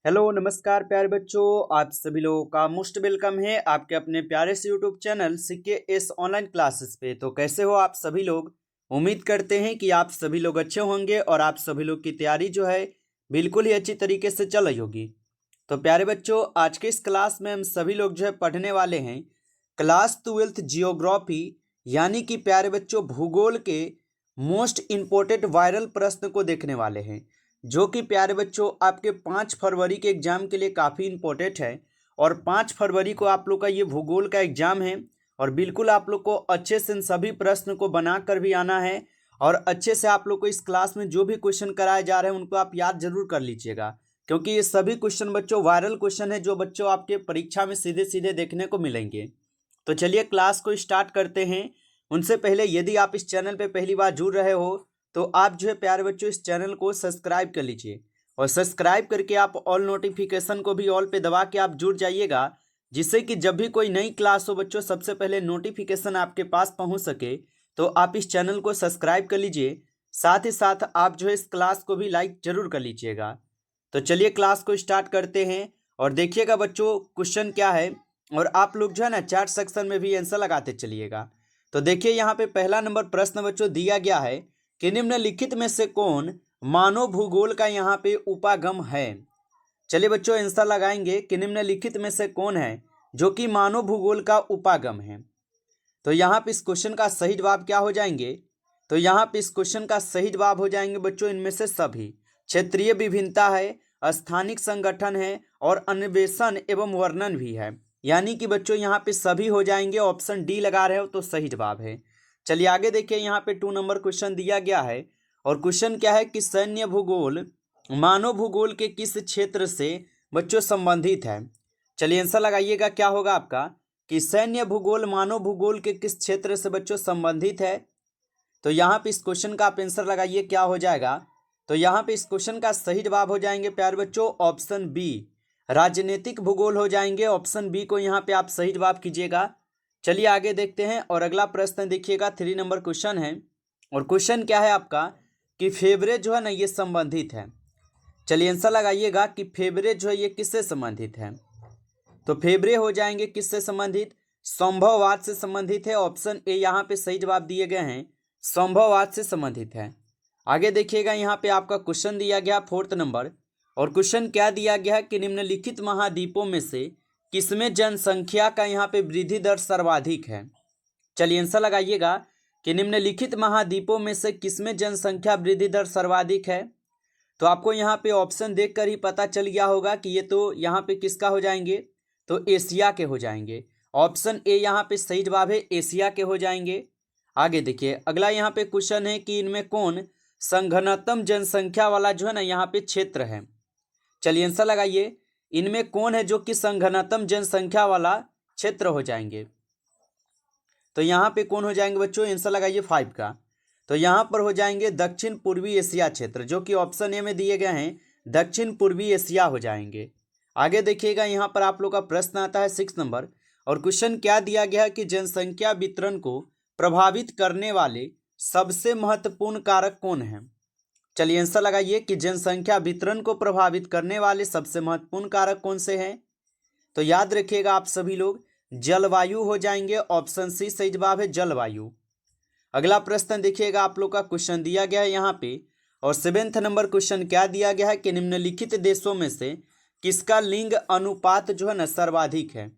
Hello नमस्कार प्यारे बच्चों, आप सभी लोगों का मोस्ट वेलकम है आपके अपने प्यारे से YouTube channel CKS online classes पे। तो कैसे हो आप सभी लोग। उम्मीद करते हैं कि आप सभी लोग अच्छे होंगे और आप सभी लोग की तैयारी जो है बिल्कुल ही अच्छी तरीके से चल रही होगी। तो प्यारे बच्चों, आज के इस क्लास में हम सभी लोग जो है पढ़ने वाले हैं क्लास 12th जियोग्राफी, यानी कि प्यारे बच्चों भूगोल के मोस्ट इम्पोर्टेंट वायरल प्रश्न को देखने वाले हैं, जो कि प्यारे बच्चों आपके 5 फरवरी के एग्जाम के लिए काफ़ी इंपॉर्टेंट है। और 5 फरवरी को आप लोग का ये भूगोल का एग्जाम है और बिल्कुल आप लोग को अच्छे से इन सभी प्रश्न को बना कर भी आना है और अच्छे से आप लोग को इस क्लास में जो भी क्वेश्चन कराए जा रहे हैं उनको आप याद जरूर कर लीजिएगा, क्योंकि ये सभी क्वेश्चन बच्चों वायरल क्वेश्चन है जो बच्चों आपके परीक्षा में सीधे सीधे देखने को मिलेंगे। तो चलिए क्लास को स्टार्ट करते हैं। उनसे पहले यदि आप इस चैनल पर पहली बार जुड़ रहे हो तो आप जो है प्यारे बच्चों इस चैनल को सब्सक्राइब कर लीजिए और सब्सक्राइब करके आप ऑल नोटिफिकेशन को भी ऑल पे दबा के आप जुड़ जाइएगा, जिससे कि जब भी कोई नई क्लास हो बच्चों सबसे पहले नोटिफिकेशन आपके पास पहुंच सके। तो आप इस चैनल को सब्सक्राइब कर लीजिए, साथ ही साथ आप जो है इस क्लास को भी लाइक जरूर कर लीजिएगा। तो चलिए क्लास को स्टार्ट करते हैं और देखिएगा बच्चों क्वेश्चन क्या है, और आप लोग जो है ना चैट सेक्शन में भी आंसर लगाते चलिएगा। तो देखिए यहाँ पे पहला नंबर प्रश्न बच्चों दिया गया है कि निम्नलिखित में से कौन मानव भूगोल का यहाँ पे उपागम है। चलिए बच्चों आंसर लगाएंगे कि निम्नलिखित में से कौन है जो कि मानव भूगोल का उपागम है। तो यहाँ पे इस क्वेश्चन का सही जवाब क्या हो जाएंगे, तो यहाँ पे इस क्वेश्चन का सही जवाब हो जाएंगे बच्चों इनमें से सभी। क्षेत्रीय विभिन्नता है, स्थानिक संगठन है और अन्वेषण एवं वर्णन भी है, यानी कि बच्चों यहाँ पे सभी हो जाएंगे। ऑप्शन डी लगा रहे हो तो सही जवाब है। चलिए आगे देखिए, यहाँ पे 2 नंबर क्वेश्चन दिया गया है और क्वेश्चन क्या है कि सैन्य भूगोल मानव भूगोल के किस क्षेत्र से बच्चों संबंधित है। चलिए आंसर लगाइएगा क्या होगा आपका कि सैन्य भूगोल मानव भूगोल के किस क्षेत्र से बच्चों संबंधित है। तो यहाँ पे इस क्वेश्चन का आप आंसर लगाइए क्या हो जाएगा। तो यहाँ पे इस क्वेश्चन का सही जवाब हो जाएंगे प्यारे बच्चों ऑप्शन बी, राजनीतिक भूगोल हो जाएंगे। ऑप्शन बी को यहाँ पे आप सही जवाब कीजिएगा। चलिए आगे देखते हैं और अगला प्रश्न देखिएगा 3 नंबर क्वेश्चन है और क्वेश्चन क्या है आपका कि फेवरेट जो है ना ये संबंधित है। चलिए आंसर लगाइएगा कि फेवरेट जो है ये किससे संबंधित है। तो फेवरेट हो जाएंगे किससे संबंधित, संभववाद से संबंधित है। ऑप्शन ए यहाँ पे सही जवाब दिए गए हैं, संभववाद से संबंधित है। आगे देखिएगा यहाँ पे आपका क्वेश्चन दिया गया 4th नंबर और क्वेश्चन क्या दिया गया है कि निम्नलिखित महाद्वीपों में से किसमें जनसंख्या का यहाँ पे वृद्धि दर सर्वाधिक है। चलिए आंसर लगाइएगा कि निम्नलिखित महाद्वीपों में से किसमें जनसंख्या वृद्धि दर सर्वाधिक है। तो आपको यहाँ पे ऑप्शन देखकर ही पता चल गया होगा कि ये तो यहाँ पे किसका हो जाएंगे, तो एशिया के हो जाएंगे। ऑप्शन ए यहाँ पे सही जवाब है, एशिया के हो जाएंगे। आगे देखिए अगला यहाँ पे क्वेश्चन है कि इनमें कौन संघनतम जनसंख्या वाला जो है ना यहाँ पे क्षेत्र है। चलिए आंसर लगाइए, इनमें कौन है जो कि संघनतम जनसंख्या वाला क्षेत्र हो जाएंगे। तो यहाँ पे कौन हो जाएंगे बच्चों, आंसर लगाइए 5 का। तो यहाँ पर हो जाएंगे दक्षिण पूर्वी एशिया क्षेत्र, जो कि ऑप्शन ए में दिए गए हैं, दक्षिण पूर्वी एशिया हो जाएंगे। आगे देखिएगा यहाँ पर आप लोग का प्रश्न आता है 6 नंबर और क्वेश्चन क्या दिया गया है कि जनसंख्या वितरण को प्रभावित करने वाले सबसे महत्वपूर्ण कारक कौन है। चलिए आंसर लगाइए कि जनसंख्या वितरण को प्रभावित करने वाले सबसे महत्वपूर्ण कारक कौन से हैं। तो याद रखिएगा आप सभी लोग, जलवायु हो जाएंगे। ऑप्शन सी सही जवाब है, जलवायु। अगला प्रश्न देखिएगा आप लोग का क्वेश्चन दिया गया है यहाँ पे और 7th नंबर क्वेश्चन क्या दिया गया है कि निम्नलिखित देशों में से किसका लिंग अनुपात जो है ना सर्वाधिक है।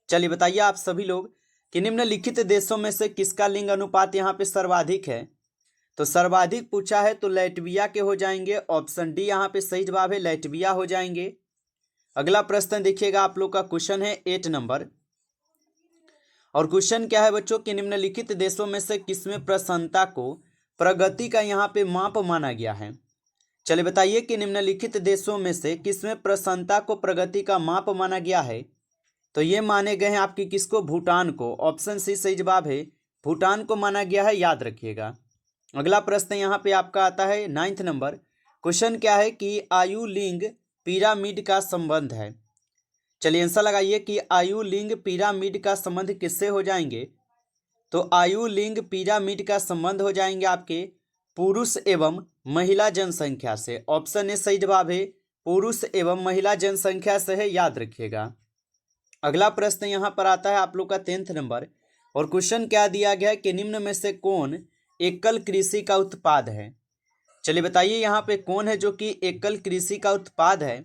चलिए बताइए आप सभी लोग कि निम्नलिखित देशों में से किसका लिंग अनुपात यहाँ पे सर्वाधिक है। तो सर्वाधिक पूछा है तो लैटविया के हो जाएंगे। ऑप्शन डी यहाँ पे सही जवाब है, लैटविया हो जाएंगे। अगला प्रश्न देखिएगा आप लोग का क्वेश्चन है 8 नंबर और क्वेश्चन क्या है बच्चों कि निम्नलिखित देशों में से किसमें प्रसन्नता को प्रगति का यहाँ पे माप माना गया है। चलिए बताइए कि निम्नलिखित देशों में से किसमें प्रसन्नता को प्रगति का माप माना गया है। तो ये माने गए हैं आपकी किसको, भूटान को। ऑप्शन सी सही जवाब है, भूटान को माना गया है, याद रखिएगा। अगला प्रश्न यहाँ पे आपका आता है 9th नंबर। क्वेश्चन क्या है कि आयु लिंग पिरामिड का संबंध है। चलिए आंसर लगाइए कि आयु लिंग पिरामिड का संबंध किससे हो जाएंगे। तो आयु लिंग पिरामिड का संबंध हो जाएंगे आपके पुरुष एवं महिला जनसंख्या से। ऑप्शन ए सही जवाब है, पुरुष एवं महिला जनसंख्या से है, याद रखिएगा। अगला प्रश्न यहाँ पर आता है आप लोग का 10th नंबर, और क्वेश्चन क्या दिया गया है कि निम्न में से कौन एकल कृषि का उत्पाद है। चलिए बताइए यहाँ पे कौन है जो कि एकल कृषि का उत्पाद है।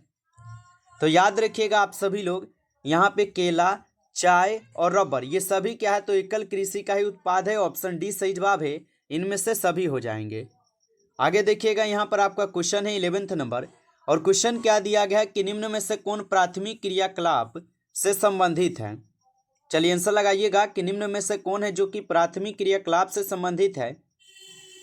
तो याद रखिएगा आप सभी लोग, यहाँ पे केला, चाय और रबर ये सभी क्या है, तो एकल कृषि का ही उत्पाद है। ऑप्शन डी सही जवाब है, इनमें से सभी हो जाएंगे। आगे देखिएगा यहाँ पर आपका क्वेश्चन है 11th नंबर, और क्वेश्चन क्या दिया गया है कि निम्न में से कौन प्राथमिक क्रियाकलाप से संबंधित है। चलिए आंसर लगाइएगा कि निम्न में से कौन है जो कि प्राथमिक क्रियाकलाप से संबंधित है।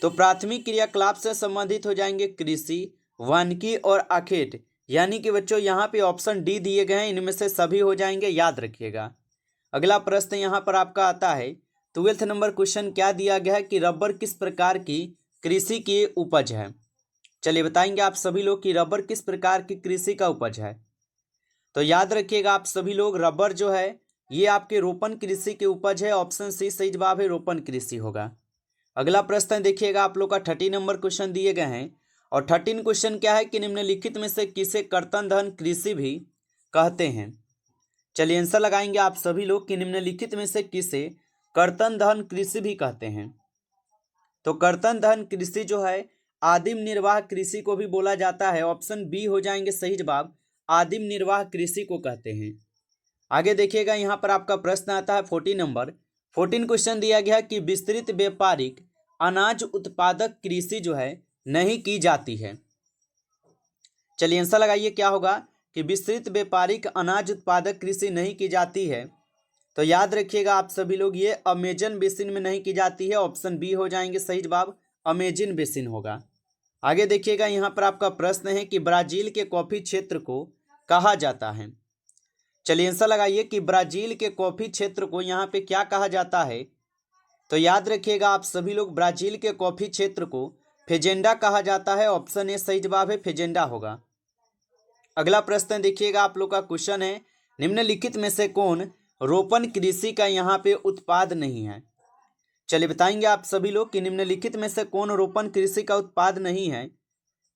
तो प्राथमिक क्रियाकलाप से संबंधित हो जाएंगे कृषि, वानिकी और आखेट, यानी कि बच्चों यहाँ पे ऑप्शन डी दिए गए हैं, इनमें से सभी हो जाएंगे, याद रखिएगा। अगला प्रश्न यहाँ पर आपका आता है 12th नंबर, क्वेश्चन क्या दिया गया है कि रबर किस प्रकार की कृषि की उपज है। चलिए बताएंगे आप सभी लोग कि रबर किस प्रकार की कृषि का उपज है। तो याद रखिएगा आप सभी लोग, रबर जो है ये आपके रोपण कृषि की उपज है। ऑप्शन सी सही जवाब है, रोपण कृषि होगा। अगला प्रश्न देखिएगा आप लोग का 30 नंबर क्वेश्चन दिए गए हैं, और 13 क्वेश्चन क्या है कि निम्नलिखित में से किसे कर्तन धन कृषि भी कहते हैं। चलिए आंसर लगाएंगे आप सभी लोग कि निम्नलिखित में से किसे कर्तन धन कृषि भी कहते हैं। तो कर्तन धन कृषि जो है आदिम निर्वाह कृषि को भी बोला जाता है। ऑप्शन बी हो जाएंगे सही जवाब, आदिम निर्वाह कृषि को कहते हैं। आगे देखिएगा यहाँ पर आपका प्रश्न आता है 14 नंबर, 14 क्वेश्चन दिया गया कि विस्तृत व्यापारिक अनाज उत्पादक कृषि जो है नहीं की जाती है। चलिए आंसर लगाइए क्या होगा कि विस्तृत व्यापारिक अनाज उत्पादक कृषि नहीं की जाती है। तो याद रखिएगा आप सभी लोग, ये अमेजन बेसिन में नहीं की जाती है। ऑप्शन बी हो जाएंगे सही जवाब, अमेजन बेसिन होगा। आगे देखिएगा यहाँ पर आपका प्रश्न है कि ब्राजील के कॉफी क्षेत्र को कहा जाता है। चलिए आंसर लगाइए कि ब्राजील के कॉफी क्षेत्र को यहाँ पे क्या कहा जाता है। तो याद रखिएगा आप सभी लोग, ब्राजील के कॉफी क्षेत्र को फेजेंडा कहा जाता है। ऑप्शन ए सही जवाब है, फेजेंडा होगा। अगला प्रश्न देखिएगा आप लोग का क्वेश्चन है, निम्नलिखित में से कौन रोपण कृषि का यहाँ पे उत्पाद नहीं है। चलिए बताएंगे आप सभी लोग कि निम्नलिखित में से कौन रोपण कृषि का उत्पाद नहीं है।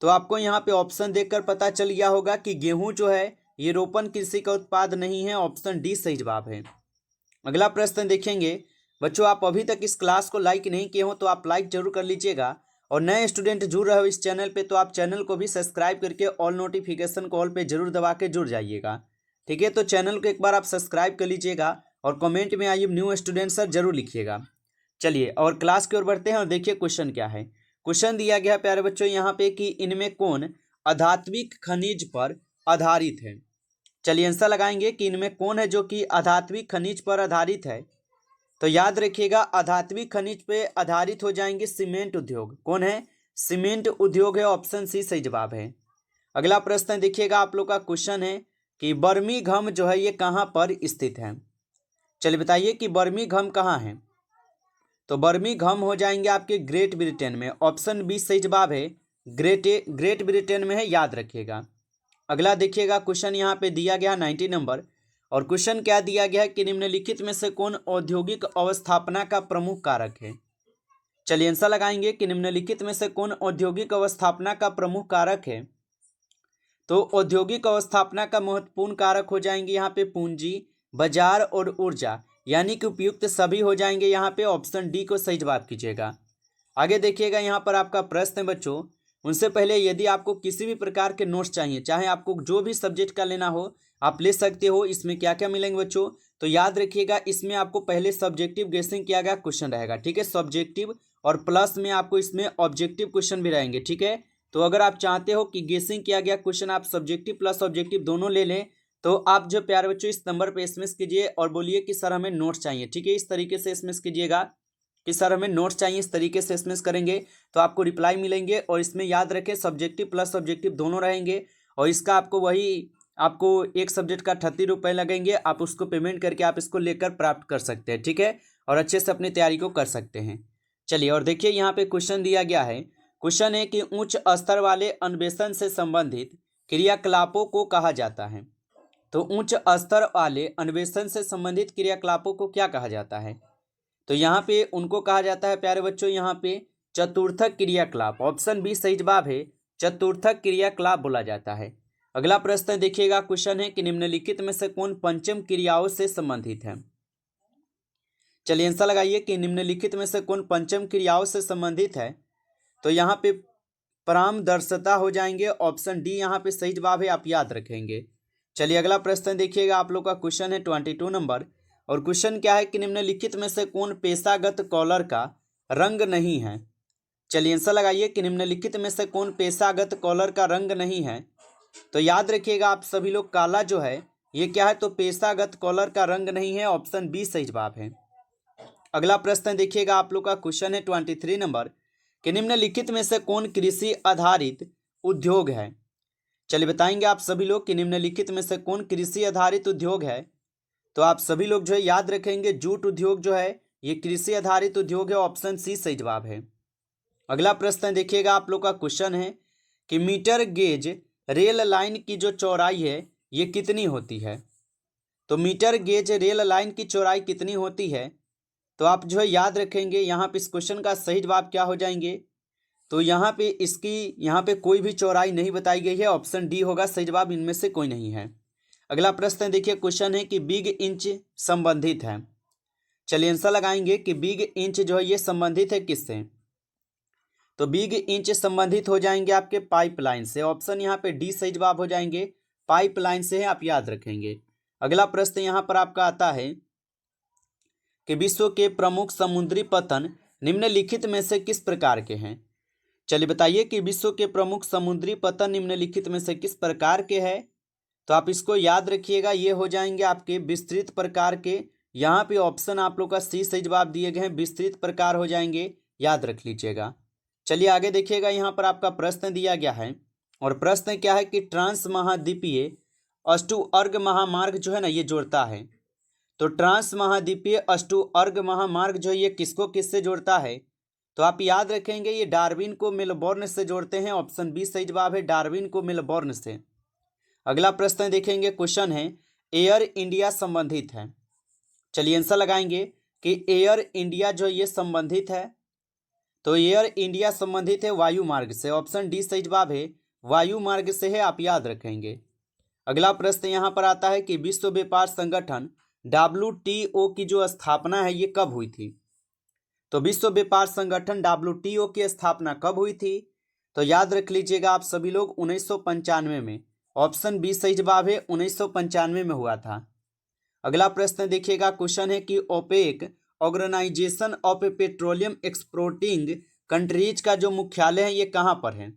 तो आपको यहाँ पे ऑप्शन देखकर पता चल गया होगा कि गेहूं जो है ये रोपण कृषि का उत्पाद नहीं है। ऑप्शन डी सही जवाब है। अगला प्रश्न देखेंगे बच्चों, आप अभी तक इस क्लास को लाइक नहीं किए हो तो आप लाइक जरूर कर लीजिएगा, और नए स्टूडेंट जुड़ रहे हो इस चैनल पे तो आप चैनल को भी सब्सक्राइब करके ऑल नोटिफिकेशन को ऑल पे जरूर दबा के जुड़ जाइएगा। ठीक है, तो चैनल को एक बार आप सब्सक्राइब कर लीजिएगा, और कमेंट में I am new student sir जरूर लिखिएगा। चलिए और क्लास की ओर बढ़ते हैं, और देखिए क्वेश्चन क्या है। क्वेश्चन दिया गया प्यारे बच्चों यहाँ पे कि इनमें कौन आध्यात्मिक खनिज पर आधारित है। चलिए आंसर लगाएंगे कि इनमें कौन है जो कि आध्यात्मिक खनिज पर आधारित है। तो याद रखिएगा आध्यात्मिक खनिज पे आधारित हो जाएंगे सीमेंट उद्योग। कौन है, सीमेंट उद्योग है। ऑप्शन सी सही जवाब है। अगला प्रश्न देखिएगा आप लोग का क्वेश्चन है कि बर्मिंघम जो है ये कहाँ पर स्थित है। चलिए बताइए कि बर्मिंघम कहाँ है। तो बर्मिंघम हो जाएंगे आपके ग्रेट ब्रिटेन में। ऑप्शन बी सही जवाब है, ग्रेट ब्रिटेन में है, याद रखिएगा। अगला देखिएगा क्वेश्चन यहाँ पे दिया गया 90 नंबर, और क्वेश्चन क्या दिया गया है कि निम्नलिखित में से कौन औद्योगिक अवस्थापना का प्रमुख कारक है। चलिए आंसर लगाएंगे कि निम्नलिखित में से कौन औद्योगिक अवस्थापना का प्रमुख कारक है। तो औद्योगिक अवस्थापना का महत्वपूर्ण कारक हो जाएंगे यहाँ पे पूंजी, बाजार और ऊर्जा, यानी कि उपयुक्त सभी हो जाएंगे यहाँ पे। ऑप्शन डी को सही जवाब कीजिएगा। आगे देखिएगा यहाँ पर आपका प्रश्न है बच्चों, उनसे पहले यदि आपको किसी भी प्रकार के नोट्स चाहिए, चाहे आपको जो भी सब्जेक्ट का लेना हो आप ले सकते हो। इसमें क्या क्या मिलेंगे बच्चों, तो याद रखिएगा इसमें आपको पहले सब्जेक्टिव गेसिंग किया गया क्वेश्चन रहेगा। ठीक है, सब्जेक्टिव, और प्लस में आपको इसमें ऑब्जेक्टिव क्वेश्चन भी रहेंगे। ठीक है, तो अगर आप चाहते हो कि गेसिंग किया गया क्वेश्चन आप सब्जेक्टिव प्लस ऑब्जेक्टिव दोनों ले लें, तो आप जो प्यारे बच्चों इस नंबर पे एसएमएस कीजिए और बोलिए कि सर हमें नोट्स चाहिए। ठीक है, इस तरीके से एसएमएस कीजिएगा कि सर हमें नोट्स चाहिए। इस तरीके से एसएमएस करेंगे तो आपको रिप्लाई मिलेंगे, और इसमें याद रखें सब्जेक्टिव प्लस ऑब्जेक्टिव दोनों रहेंगे, और इसका आपको एक सब्जेक्ट का 38 रुपये लगेंगे। आप उसको पेमेंट करके आप इसको लेकर प्राप्त कर सकते हैं। ठीक है, और अच्छे से अपनी तैयारी को कर सकते हैं। चलिए और देखिए यहाँ पे क्वेश्चन दिया गया है। क्वेश्चन है कि उच्च स्तर वाले अन्वेषण से संबंधित क्रियाकलापों को कहा जाता है। तो उच्च स्तर वाले अन्वेषण से संबंधित क्रियाकलापों को क्या कहा जाता है। तो यहाँ पे उनको कहा जाता है प्यारे बच्चों यहाँ पे चतुर्थक क्रियाकलाप। ऑप्शन बी सही जवाब है, चतुर्थक क्रियाकलाप बोला जाता है। अगला प्रश्न देखिएगा, क्वेश्चन है कि निम्नलिखित में से कौन पंचम क्रियाओं से संबंधित है। चलिए आंसर लगाइए कि निम्नलिखित में से कौन पंचम क्रियाओं से संबंधित है। तो यहाँ पे परामदर्शता हो जाएंगे, ऑप्शन डी यहाँ पे सही जवाब है, आप याद रखेंगे। चलिए अगला प्रश्न देखिएगा, आप लोग का क्वेश्चन है 22 नंबर, और क्वेश्चन क्या है कि निम्नलिखित में से कौन पेशागत कॉलर का रंग नहीं है। चलिए आंसर लगाइए कि निम्नलिखित में से कौन पेशागत कॉलर का रंग नहीं है। तो याद रखिएगा आप सभी लोग, काला जो है ये क्या है, तो पेशागत कॉलर का रंग नहीं है, ऑप्शन बी सही जवाब है। अगला प्रश्न देखिएगा, आप लोग का क्वेश्चन है 23 नंबर कि निम्नलिखित में से कौन कृषि आधारित उद्योग है। चलिए बताएंगे आप सभी लोग कि निम्नलिखित में से कौन कृषि आधारित उद्योग है। तो आप सभी लोग जो है याद रखेंगे, जूट उद्योग जो है ये कृषि आधारित उद्योग है, ऑप्शन सी सही जवाब है। अगला प्रश्न देखिएगा, आप लोग का क्वेश्चन है कि मीटर गेज रेल लाइन की जो चौड़ाई है ये कितनी होती है। तो मीटर गेज रेल लाइन की चौड़ाई कितनी होती है, तो आप जो है याद रखेंगे यहाँ पे इस क्वेश्चन का सही जवाब क्या हो जाएंगे। तो यहाँ पे यहाँ पे कोई भी चौड़ाई नहीं बताई गई है, ऑप्शन डी होगा सही जवाब, इनमें से कोई नहीं है। अगला प्रश्न देखिए, क्वेश्चन है कि बिग इंच संबंधित है। चलिए आंसर लगाएंगे कि बिग इंच जो है ये संबंधित है किससे। तो बिग इंच संबंधित हो जाएंगे आपके पाइपलाइन से, ऑप्शन यहाँ पे डी सही जवाब हो जाएंगे, पाइपलाइन से है, आप याद रखेंगे। अगला प्रश्न यहाँ पर आपका आता है कि विश्व के प्रमुख समुद्री पतन निम्नलिखित में से किस प्रकार के हैं। चलिए बताइए कि विश्व के प्रमुख समुद्री पतन निम्नलिखित में से किस प्रकार के हैं। तो आप इसको याद रखिएगा, ये हो जाएंगे आपके विस्तृत प्रकार के। यहाँ पे ऑप्शन आप लोग का सी सही जवाब दिए गए हैं, विस्तृत प्रकार हो जाएंगे, याद रख लीजिएगा। चलिए आगे देखिएगा, यहाँ पर आपका प्रश्न दिया गया है, और प्रश्न क्या है कि ट्रांस महाद्वीपीय अष्टुअर्ग महामार्ग जो है ना ये जोड़ता है। तो ट्रांस महाद्वीपीय अष्टुअर्ग महामार्ग जो है ये किसको किससे जोड़ता है। तो आप याद रखेंगे ये डार्विन को मेलबोर्न से जोड़ते हैं, ऑप्शन बी सही जवाब है, डार्विन को मेलबोर्न से। अगला प्रश्न देखेंगे, क्वेश्चन है एयर इंडिया संबंधित है। चलिए आंसर लगाएंगे कि एयर इंडिया जो ये संबंधित है। तो एयर इंडिया संबंधित है वायु मार्ग से, ऑप्शन डी सही जवाब है, वायु मार्ग से है, आप याद रखेंगे। अगला प्रश्न यहाँ पर आता है कि विश्व व्यापार संगठन WTO की जो स्थापना है ये कब हुई थी। तो विश्व व्यापार संगठन WTO की स्थापना कब हुई थी। तो याद रख लीजिएगा आप सभी लोग, 1995 में, ऑप्शन बी सही जवाब है, 1995 में हुआ था। अगला प्रश्न देखिएगा, क्वेश्चन है कि OPEC organisation of petroleum exporting countries का जो मुख्यालय है ये कहाँ पर है।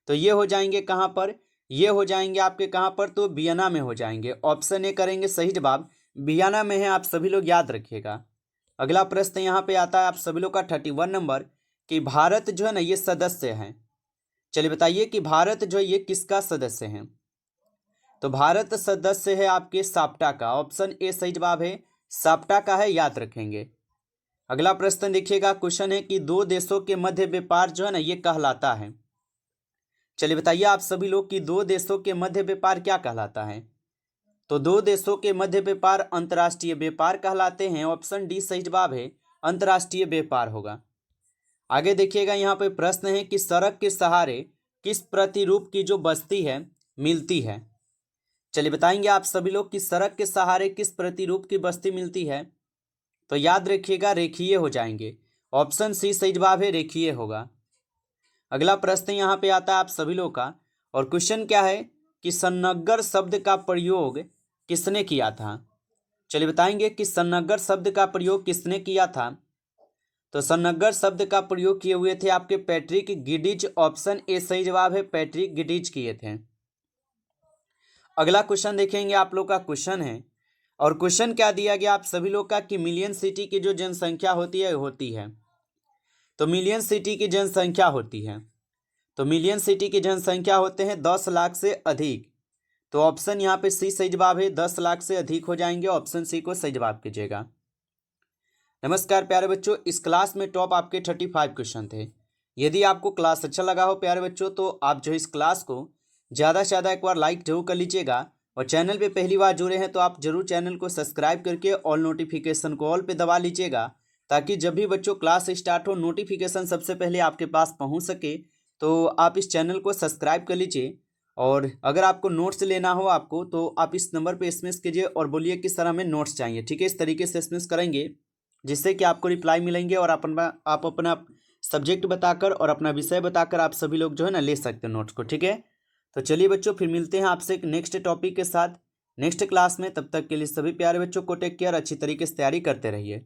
तो ये हो जाएंगे कहाँ पर, ये हो जाएंगे आपके कहाँ पर, तो वियना में हो जाएंगे, ऑप्शन ए करेंगे सही जवाब, वियना में है, आप सभी लोग याद रखिएगा। अगला प्रश्न यहाँ पे आता है आप सभी लोग का 31 नंबर कि भारत जो है ना ये सदस्य हैं। चलिए बताइए कि भारत जो है ये किसका सदस्य है। तो भारत सदस्य है आपके साप्टा का, ऑप्शन ए सही जवाब है, साप्टा का है, याद रखेंगे। अगला प्रश्न देखिएगा, क्वेश्चन है कि दो देशों के मध्य व्यापार जो है ना ये कहलाता है। चलिए बताइए आप सभी लोग कि दो देशों के मध्य व्यापार क्या कहलाता है। तो दो देशों के मध्य व्यापार अंतर्राष्ट्रीय व्यापार कहलाते हैं, ऑप्शन डी सही जवाब है, अंतर्राष्ट्रीय व्यापार होगा। आगे देखिएगा, यहाँ पे प्रश्न है कि सड़क के सहारे किस प्रतिरूप की जो बस्ती है मिलती है। चलिए बताएंगे आप सभी लोग कि सड़क के सहारे किस प्रतिरूप की बस्ती मिलती है। तो याद रखिएगा रेखीय हो जाएंगे, ऑप्शन सी सही जवाब है, रेखीय होगा। अगला प्रश्न यहाँ पे आता है आप सभी लोग का, और क्वेश्चन क्या है कि सन्नगर शब्द का प्रयोग किसने किया था। चलिए बताएंगे कि सन्नगर शब्द का प्रयोग किसने किया था। तो सन्नगर शब्द का प्रयोग किए हुए थे आपके पैट्रिक गिडिज, ऑप्शन ए सही जवाब है, पैट्रिक गिडिज किए थे। अगला क्वेश्चन देखेंगे, आप लोग का क्वेश्चन है, और क्वेश्चन क्या दिया गया आप सभी लोग का कि मिलियन सिटी की जो जनसंख्या होती है। तो मिलियन सिटी की जनसंख्या होती है, तो मिलियन सिटी की जनसंख्या होते हैं 10 लाख से अधिक। तो ऑप्शन यहाँ पे सी सही जवाब है, 10 लाख से अधिक हो जाएंगे, ऑप्शन सी को सही जवाब कीजिएगा। नमस्कार प्यारे बच्चों, इस क्लास में टॉप आपके 35 क्वेश्चन थे। यदि आपको क्लास अच्छा लगा हो प्यारे बच्चों, तो आप जो इस क्लास को ज़्यादा से ज़्यादा एक बार लाइक जरूर कर लीजिएगा, और चैनल पे पहली बार जुड़े हैं तो आप जरूर चैनल को सब्सक्राइब करके ऑल नोटिफिकेशन को ऑल पे दबा लीजिएगा, ताकि जब भी बच्चों क्लास स्टार्ट हो नोटिफिकेशन सबसे पहले आपके पास पहुँच सके। तो आप इस चैनल को सब्सक्राइब कर लीजिए, और अगर आपको नोट्स लेना हो आपको तो आप इस नंबर पे एसएमएस कीजिए और बोलिए कि सर हमें नोट्स चाहिए, ठीक है। इस तरीके से एसएमएस करेंगे जिससे कि आपको रिप्लाई मिलेंगे और आप अपना सब्जेक्ट बताकर और अपना विषय बताकर आप सभी लोग जो है ना ले सकते हो नोट्स को, ठीक है। तो चलिए बच्चों, फिर मिलते हैं आपसे एक नेक्स्ट टॉपिक के साथ नेक्स्ट क्लास में। तब तक के लिए सभी प्यारे बच्चों को टेक केयर, अच्छी तरीके से तैयारी करते रहिए।